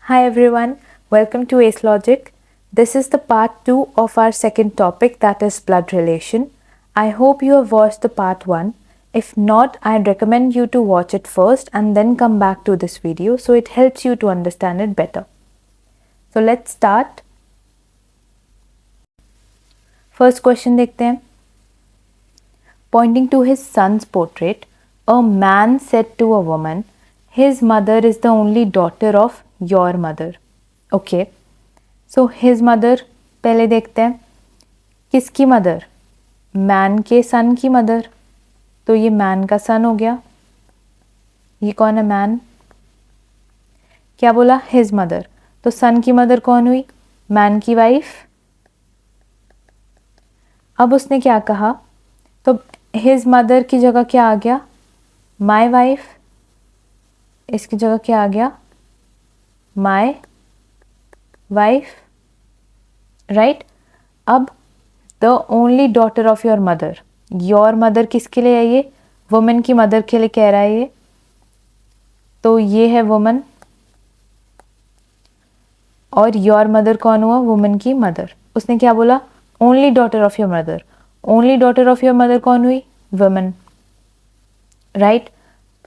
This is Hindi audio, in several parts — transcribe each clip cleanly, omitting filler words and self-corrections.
Hi everyone, welcome to Ace Logic. This is the part 2 of our second topic, that is blood relation. I hope you have watched the part 1. If not, I'd recommend you to watch it first and then come back to this video so it helps you to understand it better. So let's start. First question देखते हैं. Pointing to his son's portrait, a man said to a woman, his mother is the only daughter of your mother. Okay. So his mother पहले देखते हैं. किसकी मदर? मैन के सन की मदर. तो ये मैन का सन हो गया. ये कौन है? मैन. क्या बोला? His mother. तो सन की मदर कौन हुई? मैन की वाइफ. अब उसने क्या कहा? तो हिज मदर की जगह क्या आ गया? My wife. इसकी जगह क्या आ गया? My wife. राइट. अब the only daughter of your mother. Your mother किसके लिए है? ये वुमेन की मदर के लिए कह रहा है ये. तो ये है वुमन और योर मदर कौन हुआ? वुमेन की मदर. उसने क्या बोला? Only daughter of your mother. Only daughter of your mother कौन हुई? वुमेन. राइट.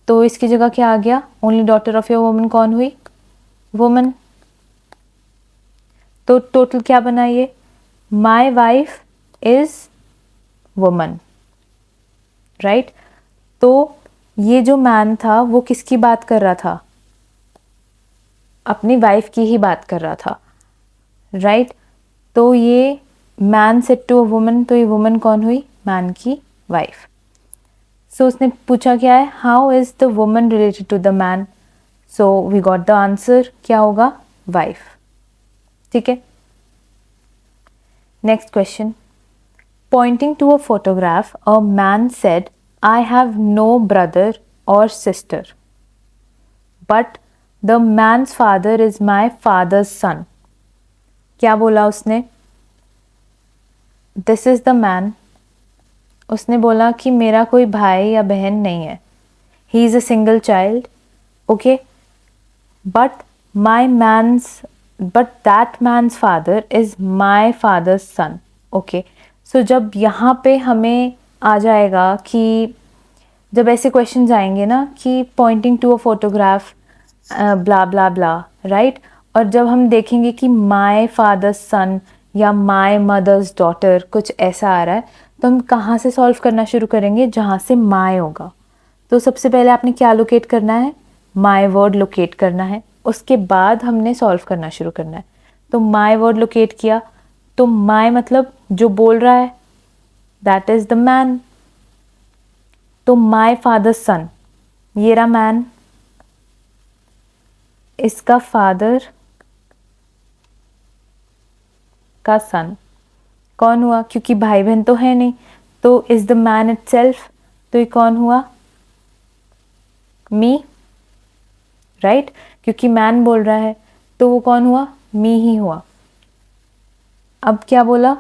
तो इसकी जगह क्या आ गया? Only daughter of your women कौन हुई? वुमेन. तो टोटल क्या बना ये? My wife is woman. Right. तो ये जो मैन था वो किसकी बात कर रहा था? अपनी वाइफ की ही बात कर रहा था. राइट. तो ये man said to a woman, तो ये वुमन कौन हुई? मैन की वाइफ. सो उसने पूछा क्या है? How is the woman related to the man? So we got the answer. क्या होगा? वाइफ. ठीक है. Next question. Pointing to a photograph, a man said, I have no brother or sister, but the man's father is my father's son. क्या बोला उसने? This is the man. उसने बोला कि मेरा कोई भाई या बहन नहीं है. He is a single child. Okay. But that man's father is my father's son. Okay. So जब यहाँ पे हमें आ जाएगा कि जब ऐसे क्वेश्चंस आएंगे ना कि pointing to a photograph blah blah blah, right. और जब हम देखेंगे कि माय फादर्स सन या माय मदर्स डॉटर कुछ ऐसा आ रहा है, तो हम कहाँ से सॉल्व करना शुरू करेंगे? जहाँ से माय होगा. तो सबसे पहले आपने क्या लोकेट करना है? माय वर्ड लोकेट करना है. उसके बाद हमने सॉल्व करना शुरू करना है. तो माय वर्ड लोकेट किया, तो माय मतलब जो बोल रहा है, दैट इज द मैन. तो माय फादर सन, ये रहा मैन. इसका फादर का सन कौन हुआ? क्योंकि भाई बहन तो है नहीं, तो इज द मैन इटसेल्फ. तो ये कौन हुआ? मी. राइट. क्योंकि मैन बोल रहा है तो वो कौन हुआ? मी ही हुआ. अब क्या बोला?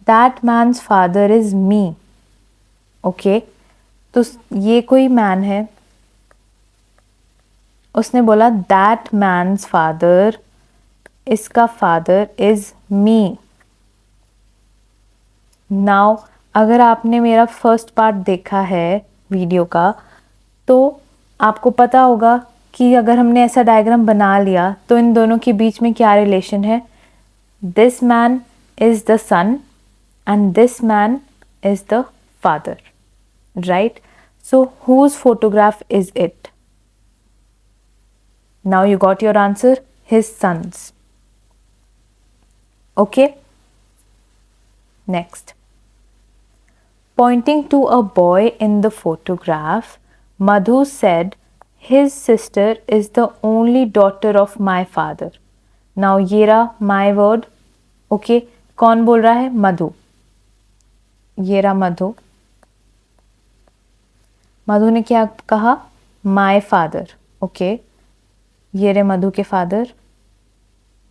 That man's father is me. Okay. तो ये कोई मैन है. उसने बोला दैट मैन्स फादर, इसका फादर इज मी. नाउ अगर आपने मेरा फर्स्ट पार्ट देखा है वीडियो का, तो आपको पता होगा कि अगर हमने ऐसा डायग्राम बना लिया तो इन दोनों के बीच में क्या रिलेशन है? This man is the son and this man is the father. Right? So whose photograph is it? Now you got your answer. His son's. Okay. Next. Pointing to a boy in the photograph, Madhu said, his sister is the only daughter of my father. Now ये रहा my word. Okay. कौन बोल रहा है? मधु. ये रहा मधु. मधु ने क्या कहा? My father. ओके. ये रे मधु के फादर.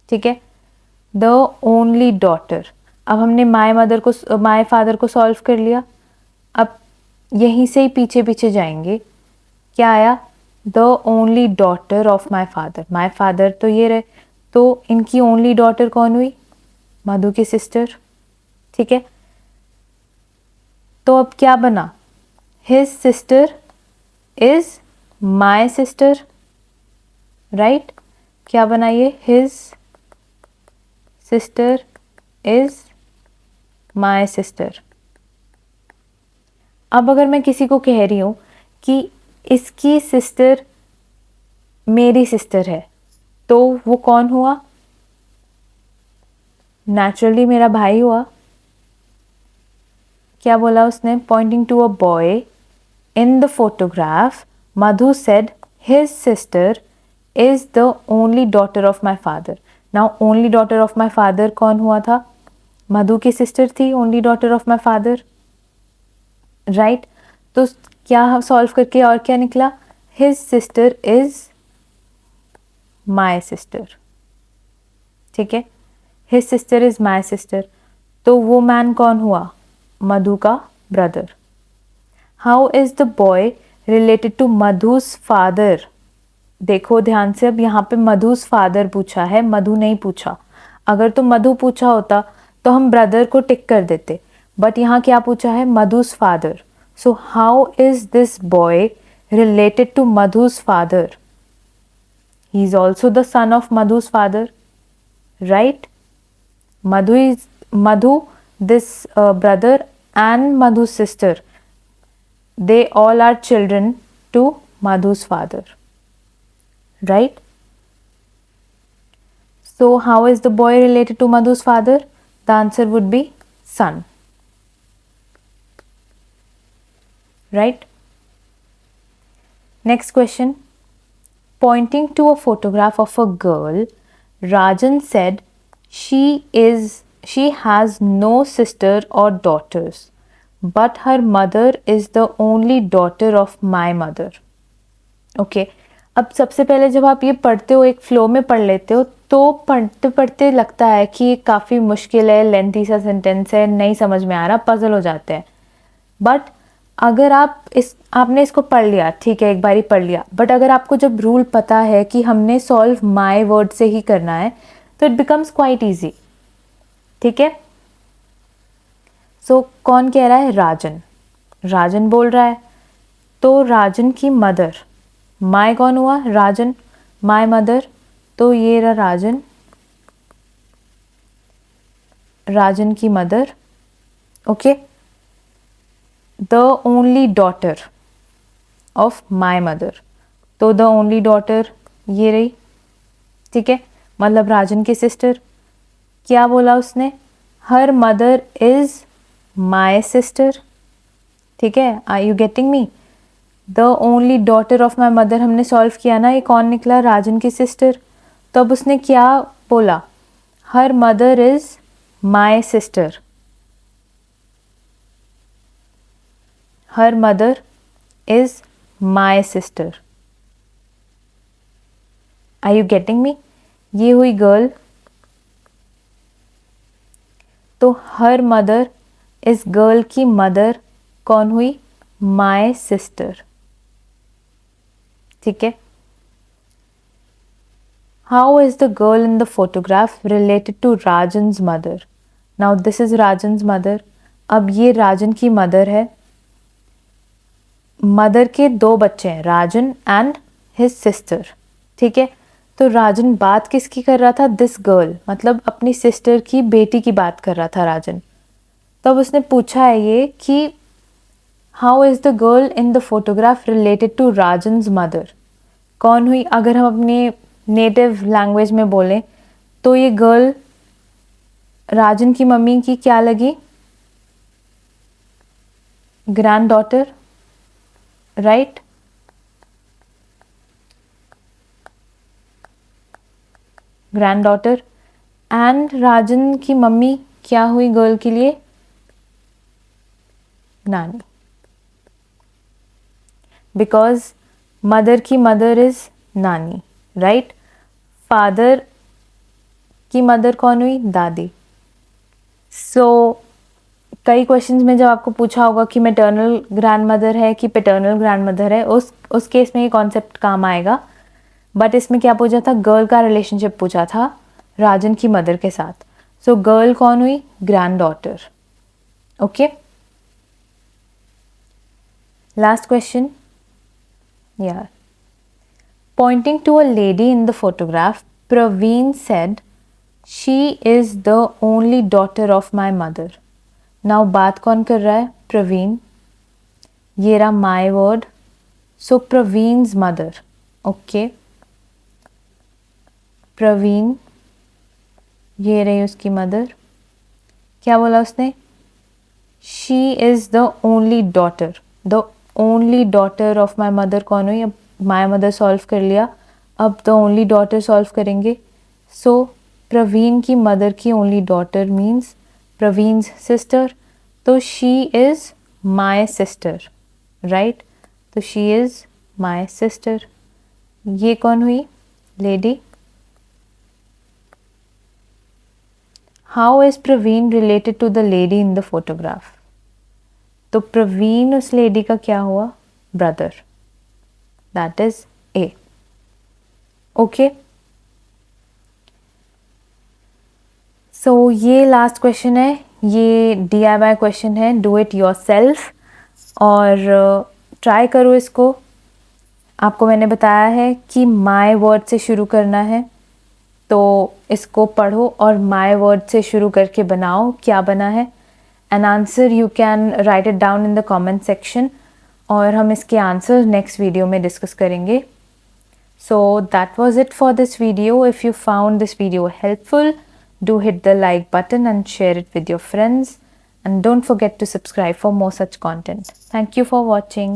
ठीक है. The only daughter. अब हमने माय फादर को सॉल्व कर लिया. अब यहीं से ही पीछे पीछे जाएंगे. क्या आया? The only daughter of my father, my father तो ये रहे, तो इनकी ओनली डॉटर कौन हुई? मधु की सिस्टर। ठीक है, तो अब क्या बना? His sister is my sister, right? क्या बना ये? His sister is my sister. अब अगर मैं किसी को कह रही हूं कि इसकी सिस्टर मेरी सिस्टर है, तो वो कौन हुआ? नेचुरली मेरा भाई हुआ। क्या बोला उसने? Pointing to a boy in the photograph, Madhu said his sister is the only daughter of my father. Now only daughter of my father कौन हुआ था? मधु की सिस्टर थी only daughter of my father, right? तो क्या सॉल्व करके और क्या निकला? His sister is my sister. ठीक है, his sister is my sister. तो वो मैन कौन हुआ? मधु का brother. How is the boy related to Madhu's father? देखो ध्यान से, अब यहाँ पे मधुज फादर पूछा है, मधु नहीं पूछा। अगर तो मधु पूछा होता तो हम ब्रदर को टिक कर देते, बट यहाँ क्या पूछा है? Madhu's father. So how is this boy related to Madhu's father? He is also the son of Madhu's father, right? Madhu, this brother and Madhu's sister, they all are children to Madhu's father, right? So how is the boy related to Madhu's father? The answer would be son, right? Next question. Pointing to a photograph of a girl, Rajan said she has no sister or daughters, but her mother is the only daughter of my mother. Okay, अब सबसे पहले जब आप ये पढ़ते हो, एक फ्लो में पढ़ लेते हो, तो पढ़ते पढ़ते लगता है कि ये काफ़ी मुश्किल है, लेंथी सा सेंटेंस है, नहीं समझ में आ रहा, पजल हो जाते हैं। बट अगर आपने इसको पढ़ लिया, ठीक है, एक बारी पढ़ लिया, बट अगर आपको जब रूल पता है कि हमने सॉल्व माय वर्ड से ही करना है, तो इट बिकम्स क्वाइट ईजी। ठीक है, सो कौन कह रहा है? राजन। राजन बोल रहा है, तो राजन की मदर, माय कौन हुआ? राजन, माय मदर, तो ये रहा राजन, राजन की mother. Okay, the only daughter of my mother, तो द ओनली डॉटर ये रही। ठीक है, मतलब राजन की सिस्टर। क्या बोला उसने? Her mother is my sister. ठीक है, are you getting me? The only daughter of my mother हमने सॉल्व किया ना, ये कौन निकला? राजन की सिस्टर। तो अब उसने क्या बोला? Her mother is my sister. Her mother is my sister. Are you getting me? ये हुई गर्ल, तो हर मदर इस गर्ल की मदर कौन हुई? My sister. ठीक है, how is the girl in the photograph related to Rajan's mother? Now this is Rajan's mother. अब ये राजन की मदर है। मदर के दो बच्चे हैं, राजन एंड हिज सिस्टर। ठीक है, तो राजन बात किसकी कर रहा था? दिस गर्ल, मतलब अपनी सिस्टर की बेटी की बात कर रहा था राजन। तब उसने पूछा है ये कि how is the girl in the photograph related to Rajan's mother? कौन हुई? अगर हम अपने नेटिव लैंग्वेज में बोलें तो ये गर्ल राजन की मम्मी की क्या लगी? Granddaughter, right? Granddaughter. And Rajan की मम्मी क्या हुई गर्ल के लिए? नानी, बिकॉज मदर की मदर इज नानी, राइट? फादर की मदर कौन हुई? दादी। सो कई क्वेश्चंस में जब आपको पूछा होगा कि मैटरनल ग्रैंडमदर है कि पैटर्नल ग्रैंडमदर है, उस केस में ये कॉन्सेप्ट काम आएगा। बट इसमें क्या पूछा था, गर्ल का रिलेशनशिप पूछा था राजन की मदर के साथ। सो गर्ल कौन हुई, granddaughter. Okay, last question यार। Pointing to a lady in the photograph, Praveen said she is the only daughter of my mother. Now बात कौन कर रहा है, प्रवीण। ये रहा my word, so Praveen's mother. Okay, Praveen, ये रही उसकी मदर। क्या बोला उसने, she is the only daughter. The only daughter of my mother कौन हुई, अब माई मदर सॉल्व कर लिया, अब द ओनली डॉटर सॉल्व करेंगे। सो प्रवीण की मदर की only daughter means Praveen's sister, तो she is my sister, right. तो शी इज माई सिस्टर। ये कौन हुई, lady. How is Praveen related to the lady in the photograph, तो प्रवीण उस लेडी का क्या हुआ, brother, that is A. Okay, so ये लास्ट क्वेश्चन है, ये DIY क्वेश्चन है, डू इट योर सेल्फ और ट्राई करो इसको। आपको मैंने बताया है कि माई वर्ड से शुरू करना है, तो इसको पढ़ो और माई वर्ड से शुरू करके बनाओ क्या बना है। An answer you can write it down in the comment section और हम इसके आंसर नेक्स्ट वीडियो में डिस्कस करेंगे। So that was it for this video. If you found this video helpful, do hit the like button and share it with your friends, and don't forget to subscribe for more such content. Thank you for watching.